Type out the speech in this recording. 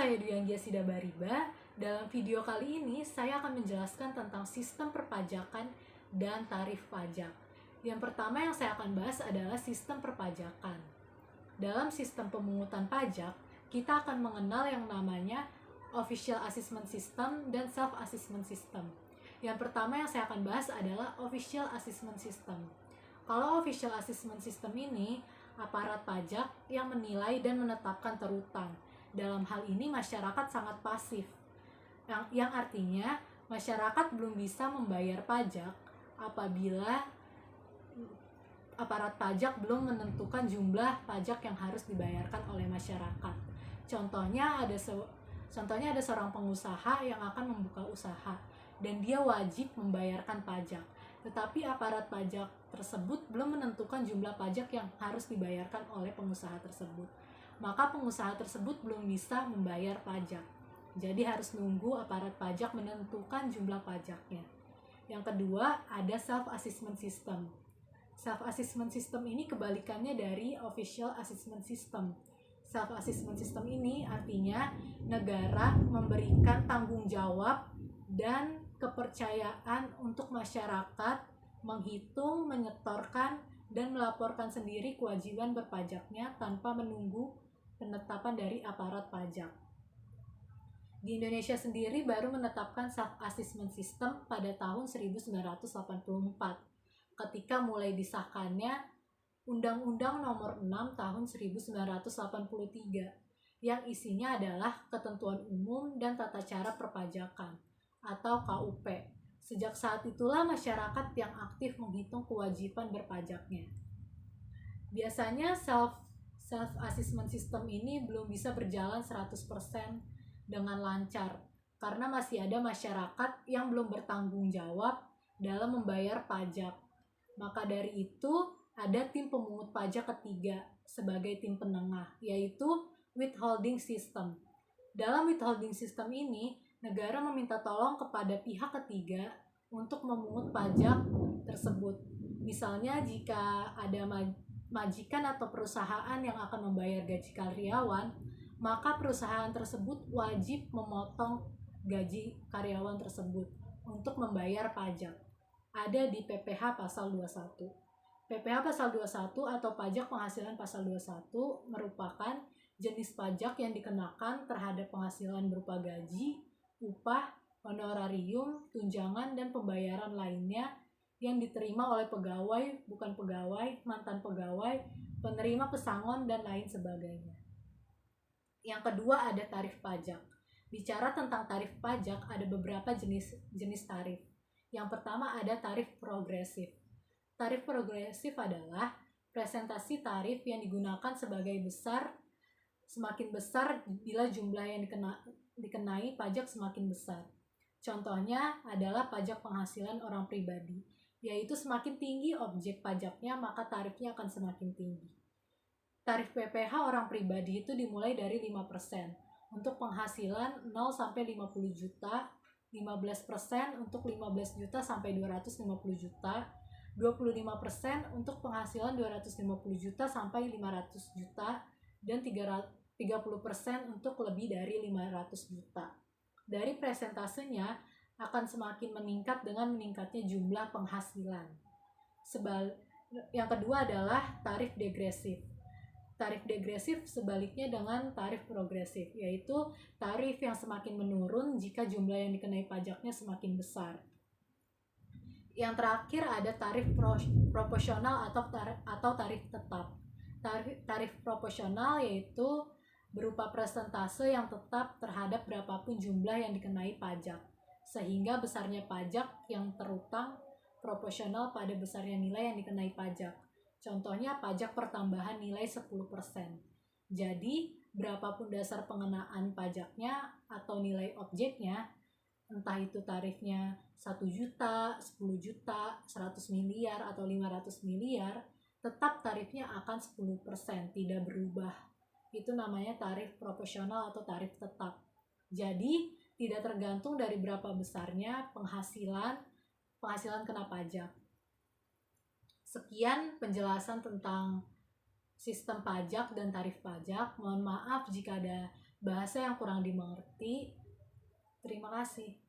saya Dwi Anggia Sidabariba. Dalam video kali ini, saya akan menjelaskan tentang sistem perpajakan dan tarif pajak. Yang pertama yang saya akan bahas adalah sistem perpajakan. Dalam sistem pemungutan pajak, kita akan mengenal yang namanya Official Assessment System dan Self Assessment System. Yang pertama yang saya akan bahas adalah Official Assessment System. Kalau Official Assessment System ini, aparat pajak yang menilai dan menetapkan terutang. Dalam hal ini masyarakat sangat pasif, yang artinya masyarakat belum bisa membayar pajak apabila aparat pajak belum menentukan jumlah pajak yang harus dibayarkan oleh masyarakat. Contohnya ada seorang pengusaha yang akan membuka usaha dan dia wajib membayarkan pajak. Tetapi aparat pajak tersebut belum menentukan jumlah pajak yang harus dibayarkan oleh pengusaha tersebut. Maka pengusaha tersebut belum bisa membayar pajak. Jadi harus nunggu aparat pajak menentukan jumlah pajaknya. Yang kedua, ada self-assessment system. Self-assessment system ini kebalikannya dari official assessment system. Self-assessment system ini artinya negara memberikan tanggung jawab dan kepercayaan untuk masyarakat menghitung, menyetorkan, dan melaporkan sendiri kewajiban berpajaknya tanpa menunggu penetapan dari aparat pajak. Di Indonesia sendiri baru menetapkan self-assessment system pada tahun 1984 ketika mulai disahkannya Undang-Undang Nomor 6 Tahun 1983 yang isinya adalah Ketentuan Umum dan Tata Cara Perpajakan atau KUP. Sejak saat itulah masyarakat yang aktif menghitung kewajiban berpajaknya. Biasanya self-assessment system ini belum bisa berjalan 100% dengan lancar karena masih ada masyarakat yang belum bertanggung jawab dalam membayar pajak. Maka dari itu ada tim pemungut pajak ketiga sebagai tim penengah, yaitu withholding system. Dalam withholding system ini, negara meminta tolong kepada pihak ketiga untuk memungut pajak tersebut. Misalnya jika ada majikan atau perusahaan yang akan membayar gaji karyawan, maka perusahaan tersebut wajib memotong gaji karyawan tersebut untuk membayar pajak. Ada di PPh pasal 21. PPh pasal 21 atau pajak penghasilan pasal 21 merupakan jenis pajak yang dikenakan terhadap penghasilan berupa gaji, upah, honorarium, tunjangan, dan pembayaran lainnya yang diterima oleh pegawai, bukan pegawai, mantan pegawai, penerima pesangon, dan lain sebagainya. Yang kedua ada tarif pajak. Bicara tentang tarif pajak ada beberapa jenis tarif. Yang pertama ada tarif progresif. Tarif progresif adalah presentasi tarif yang digunakan sebagai semakin besar bila jumlah yang dikenai pajak semakin besar. Contohnya adalah pajak penghasilan orang pribadi, yaitu semakin tinggi objek pajaknya maka tarifnya akan semakin tinggi. Tarif PPh orang pribadi itu dimulai dari 5%. Untuk penghasilan 0 sampai 50 juta, 15% untuk 15 juta sampai 250 juta, 25% untuk penghasilan 250 juta sampai 500 juta, dan 30% untuk lebih dari 500 juta. Dari presentasenya akan semakin meningkat dengan meningkatnya jumlah penghasilan. Yang kedua adalah tarif degresif. Tarif degresif sebaliknya dengan tarif progresif, yaitu tarif yang semakin menurun jika jumlah yang dikenai pajaknya semakin besar. Yang terakhir ada tarif proporsional atau tarif tetap. Tarif proporsional yaitu berupa persentase yang tetap terhadap berapapun jumlah yang dikenai pajak, sehingga besarnya pajak yang terutang proporsional pada besarnya nilai yang dikenai pajak. Contohnya pajak pertambahan nilai 10%. Jadi, berapapun dasar pengenaan pajaknya atau nilai objeknya, entah itu tarifnya 1 juta, 10 juta, 100 miliar, atau 500 miliar, tetap tarifnya akan 10%, tidak berubah. Itu namanya tarif proporsional atau tarif tetap. Jadi, tidak tergantung dari berapa besarnya penghasilan kena pajak. Sekian penjelasan tentang sistem pajak dan tarif pajak. Mohon maaf jika ada bahasa yang kurang dimengerti. Terima kasih.